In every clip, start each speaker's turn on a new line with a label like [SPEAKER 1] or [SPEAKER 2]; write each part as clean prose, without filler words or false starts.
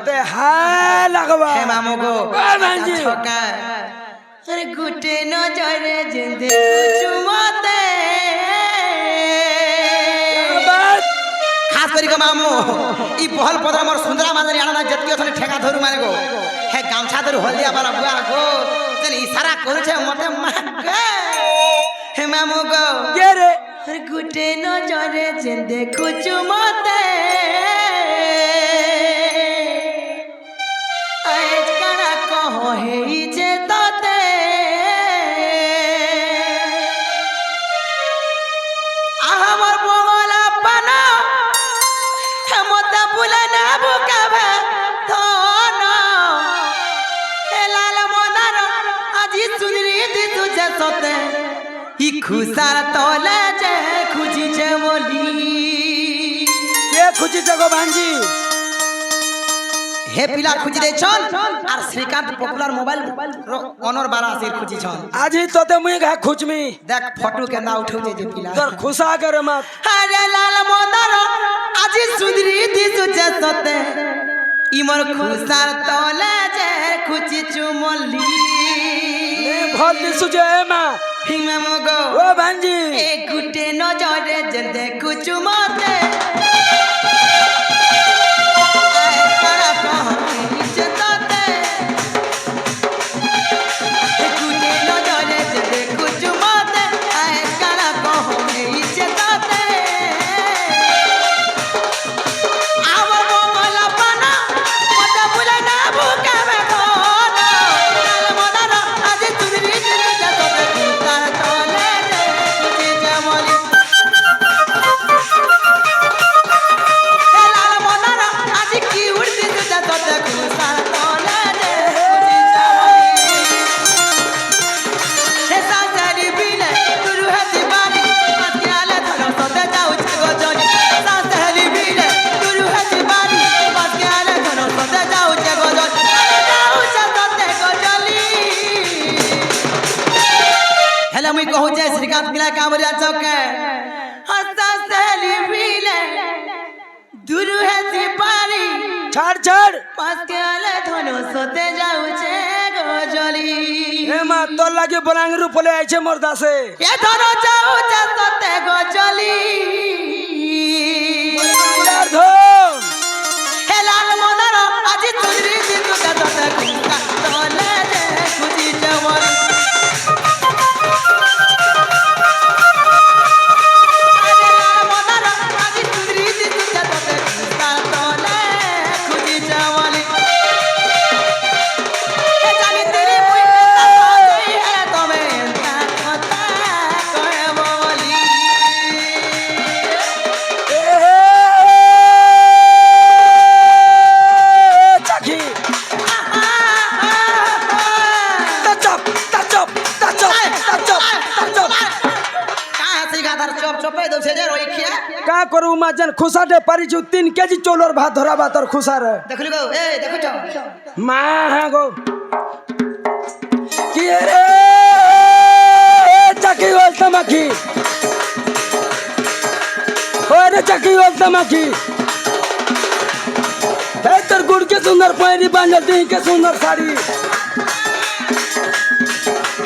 [SPEAKER 1] তোতে হায় লাগবা
[SPEAKER 2] হে মামু গো
[SPEAKER 1] ভাঞ্জি
[SPEAKER 2] ছকা আরে গুটে নজরে জিন্দে চুমতে খাস করি গো মামু ই বহল পদর মোর সুন্দরা মাদারি আনা জতিয় থনে ঠেকা ধরু মানে গো হে গামছা ধরু হলদিয়া বালা বুয়া গো যেন ইশারা করছে মতে মাগে হে মামু গো
[SPEAKER 1] কে রে
[SPEAKER 2] আরে গুটে নজরে জিন্দে চুমতে আজ কারা কহ হেই যে তোতে আমার বগলা পানা হেমতা বুলা না বুকাবে ধন হে লাল মনার আজি সুন্দরী দি তুঝে সতে ই খুসার তলে যে খুঁজিছে বলি
[SPEAKER 1] কে খুঁজিছে গো ভাঞ্জি
[SPEAKER 2] হে পিলা খুঁজি দেছন আর শ্রীকান্ত পপুলার মোবাইল অনর বারা আসির খুঁজিছন
[SPEAKER 1] আজি তোতে মুই ঘা খুঁজমি
[SPEAKER 2] দেখ ফটো কেন্দা উঠাউছে যে পিলা
[SPEAKER 1] তোর খুশা করে মত
[SPEAKER 2] আরে লাল মন্দার আজি সুন্দরী দিছুছে সতে ইমর খুসার তলে যে খুঁজিছু মল্লি
[SPEAKER 1] ভল দিছু যে মা
[SPEAKER 2] হিমে মগো
[SPEAKER 1] ও ভাঞ্জি
[SPEAKER 2] এ গুটে নজরে যে দেখুছু মতে আয় কারা কহিছে তোতে এ গুটে নজরে যে দেখুছু মতে আয় কারা কহিছে তোতে আমার বগলা পানা মতে বুলা না বুকাবে কোন লাল মদার আজি তুদরি দিতে তোতে কুতার তলে রে তুই যেমলি হে লাল মদার আজি কি উড়তি দিতে তোতে কুতার তলে রে তুই যেমলি হে সাজারি বিলে তুরু হাতি বাড়ি পাতিয়ালে ধর তোতে যাউছে গজনি সাজারি বিলে তুরু হাতি বাড়ি পাতিয়ালে ধর তোতে যাউছে গজনি যাউছে তোতে গজলি হেলে মুই কহুছে শ্রীকান্ত পিলা কামরিয়া চৌকে হস্তা সেলি বিলে তুরু হাতি বাড়ি
[SPEAKER 1] ছাড় ছাড়
[SPEAKER 2] পাতিয়ালে ধর তোতে যাউছে গজলি
[SPEAKER 1] এ মা তোর লাগে বলাঙ্গির উপলে আইছে মোর দাসে
[SPEAKER 2] এ ধর যাউছে তোতে গজলি
[SPEAKER 1] আর ধন
[SPEAKER 2] হে লাল মদার আজি তুদরি দিতু তোতে কুকা তলে রে খুঁজি যেমন আরে লাল মদার আজি তুদরি দিতু তোতে কুকা তলে খুঁজি যেমন হে জানি তেরি মুই তাই হে তবে তা কথা কহে বলি
[SPEAKER 1] এ চাকি তাচপ তাচপ তাচপ তাচপ তাচপ का करू माजन खुसाटे परिचु 3 केजी चोलर भात धरा भातर खुसार मा हा गो की रे चाकी गोल तमाखी ओरे चाकी गोल तमाखी हे तर गुड़ के सुंदर पैरी बांधल दी के सुंदर साड़ी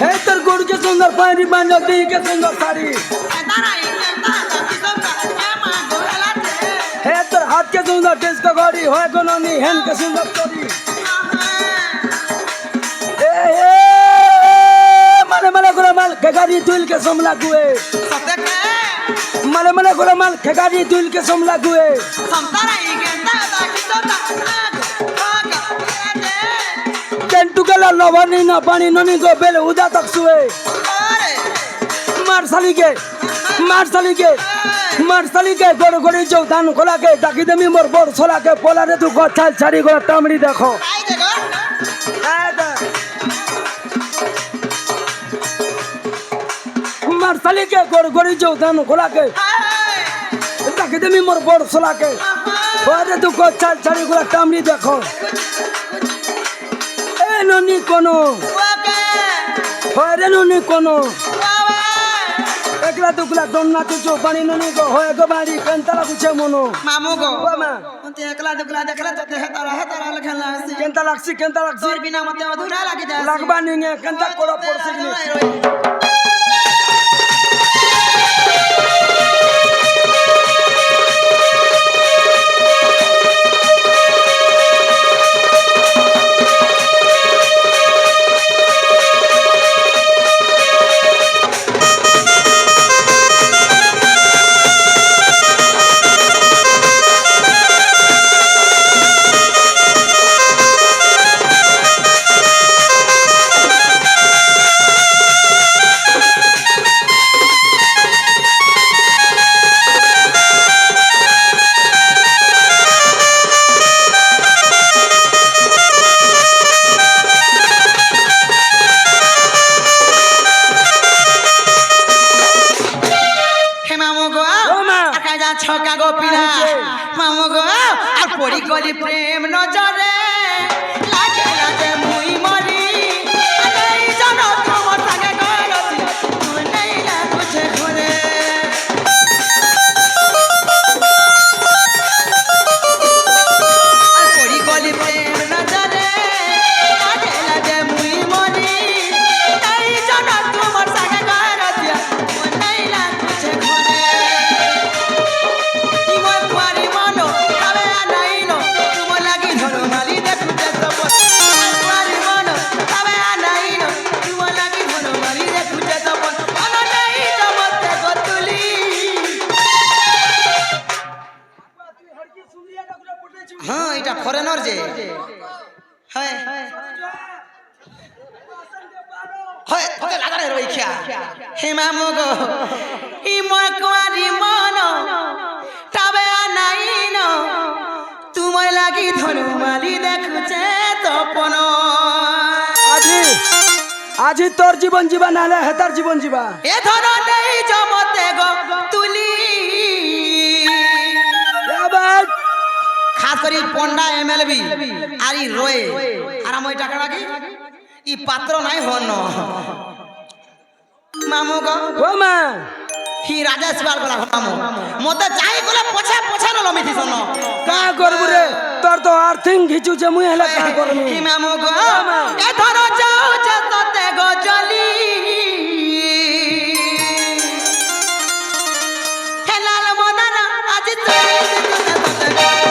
[SPEAKER 1] हे तर गुड़ के सुंदर पैरी बांधल दी के सुंदर साड़ी हे तर हाथ के सुंदर टेस का गाड़ी होए गोनोनी हेन के सुंदर चोरी ए मले मले गुरमाल खेगारी दुल के समला गुए मले मले गुरमाल खेगारी दुल के समला गुए केंटू गला लवानी ना पानी ननी को बेले उदा तक सुए मारसाली के गोड़ गोड़ी जो धान खोला के डाकी देमी मोर बोर सोला के पोला रे तू गछाल छाड़ी गोड़ टामड़ी देखो मारसाली के गोड़ गोड़ी जो धान खोला के डाकी देमी मोर बोर सोला के रे तू गछाल छाड़ी गोड़ टामड़ी देखो ए ननी कोनो रे ननी कोनो एकला दुकला दोन्ना तुझो पानी ननी को होए गो बाड़ी पेंतला कुछ मनो
[SPEAKER 2] मामू गो
[SPEAKER 1] बामा
[SPEAKER 2] ते एकला दुकला देखला तो हे तारा लखन যাচ্ছে
[SPEAKER 1] কেনতা লাগছি
[SPEAKER 2] তোর বিনা মতে অধুরা লাগে যাচ্ছে
[SPEAKER 1] লাগবা নিয়ে কেনতা কোড়া পড়ছে নি
[SPEAKER 2] ছকা গো পিলা মামু গো আর পড়ি গলি প্রেম নজরে লাগে লাগে মুই মরি এই জন তোমার সঙ্গে গলছি তুই নাই লাগুছে ঘরে আর পড়ি গলি প্রেম নজরে লাগে লাগে মুই মরি এই জন তোমার সঙ্গে গলছি তুই নাই লাগুছে ঘরে হ্যাঁ এটা ফরেনার যে হ্যাঁ হয় তোকে লাগা রে রই খিয়া হে মামু গো ই মোর কুয়ারি মন তবে নাই ন তুমি লাগি ধনুমালি দেখুছে তপন
[SPEAKER 1] আজি তোর জীবন জীবা নালে হেতার জীবন জীবা
[SPEAKER 2] এ ধন নেই জমতে গো তুলি খাস করি পন্ডা এমএলবি আর ই রয়ে আর আমি টাকা রাখি ই পাত্র নাই হন মামু গো
[SPEAKER 1] ও মা
[SPEAKER 2] হি রাজেশ বাল গলা মামু মতে যাই গলা পছা পছা ন লমিতি সন
[SPEAKER 1] কা করবু রে তোর তো আর্থিং ঘিচু যে মুই হেলা কা করবি
[SPEAKER 2] হি মামু গো এ ধর যাও যে ততে গো জলি হেলাল মদানা আজ তুই ততে গো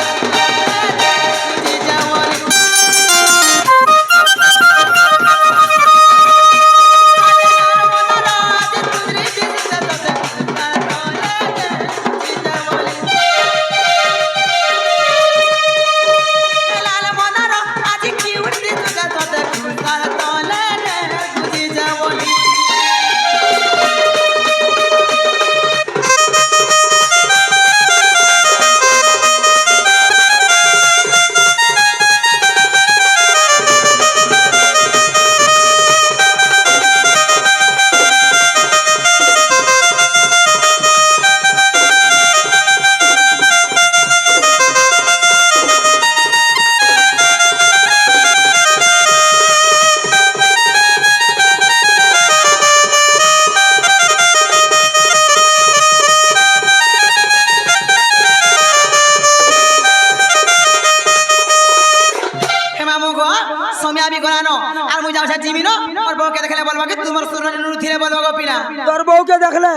[SPEAKER 1] তোর বউকে দেখলে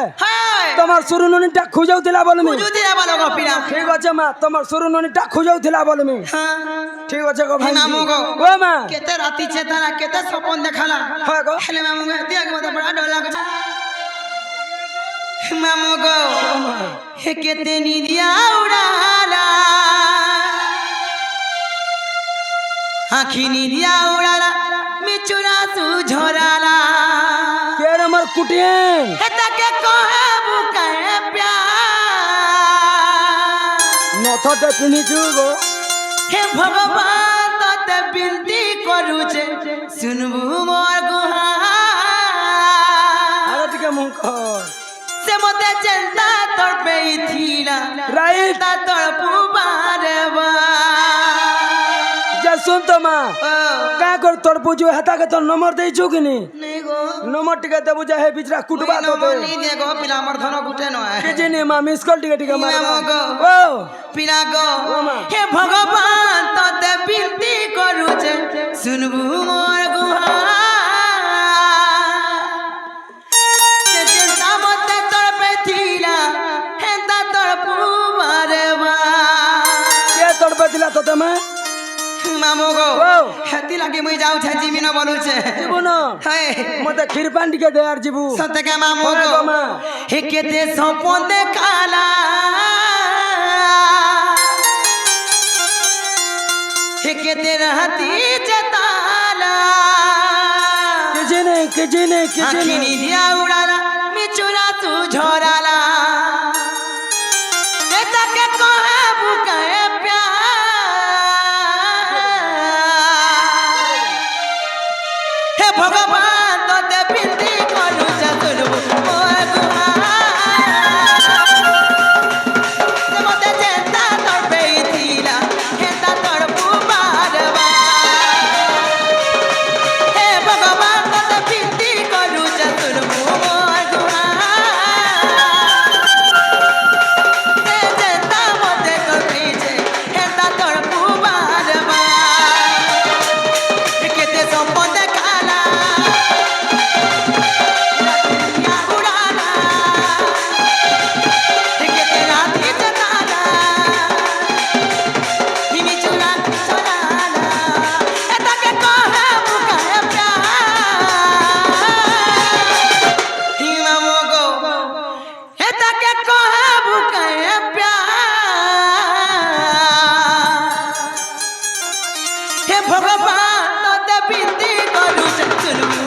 [SPEAKER 1] তোমার সুরুনুনিটা খুঁজাউতিলা বলমি ঠিক আছে মা তোমার সুরুনুনিটা খুঁজাউতিলা বলমি ঠিক আছে গো ভাই
[SPEAKER 2] মামু গো
[SPEAKER 1] ও মা
[SPEAKER 2] কেতে রাতি চেতনা কেতে সপন দেখালা
[SPEAKER 1] হয় গো
[SPEAKER 2] হেলে মামু গো দিয়া মতে বড় ডর লাগছে মামু গো হে কেতে নিদিয়া উড়ালা আখি নিদিয়া উড়ালা মিচুরা সুঝরালা
[SPEAKER 1] কের আমার কুটিয়েন
[SPEAKER 2] হে তাকে কহে বুকায়ে প্যার
[SPEAKER 1] নথতে পিনিছু গো
[SPEAKER 2] হে ভগবান ততে বিনতি করুছে শুনবু মোর গুহার
[SPEAKER 1] আরে টিকে মুখ
[SPEAKER 2] সে মতে চিন্তা তোর পেইছিলা
[SPEAKER 1] রাইট
[SPEAKER 2] তা তোর পুবারে বা
[SPEAKER 1] যে শুন তো মা কা কর তোর পুজো হেতাকে তোর নম্বর দেইছু কিনি
[SPEAKER 2] নেই গো
[SPEAKER 1] নম্বর টিকে দেবু যে হে বিচরা কুটবা তো
[SPEAKER 2] নম্বর নি দে গো পিলা আমার ধন গুটে নয়
[SPEAKER 1] কে জেনে মা মিস কল টিকে মারবা
[SPEAKER 2] ও পিলা গো হে ভগবান ততে বিনতি করু শুনবু মোর গুহা যেটা মতে তোর পেথিলা হেতা তোর পুমারে মা
[SPEAKER 1] কে তড়পে দিলা তোতে মা
[SPEAKER 2] মামু গো
[SPEAKER 1] ও
[SPEAKER 2] হেতি লাগি মুই যাউছে জিমিন বলুছে
[SPEAKER 1] জীবন
[SPEAKER 2] হায়
[SPEAKER 1] মতে ক্ষীর পান্ডিকে দে আর জীবু
[SPEAKER 2] সত্যকে মামু
[SPEAKER 1] হয়
[SPEAKER 2] গো
[SPEAKER 1] গো মা।
[SPEAKER 2] হে কেতে সপন দেখালা হে কেতে রাতি চেতালা
[SPEAKER 1] किसी ने
[SPEAKER 2] আখিনি দিয়া উড়ালা মিচুরা তু ঝরালা হে তাকে কহে বুকায়ে প্যার হে ভগবান তোতে বিনতি করু চতুর্ভু মোর গুহা হে মতে যেতা তোর পেইতিলা হেতা তোর পুবারবা হে ভগবান তোতে বিনতি করু চতুর্ভু মোর গুহা হে যেতা মতে কইছে হেতা তোর পুবারবা কেতে সম্পদ খালা রাতিয়া উড়ালা কেতে রাতি জতালা হিমি চুরা চলালা এটাকে কহে বুকায়ে প্যার হিমা মগো এটাকে কহে বুকায়ে প্যার হে ভগবান তোতে বিনতি করু চতুর্ভু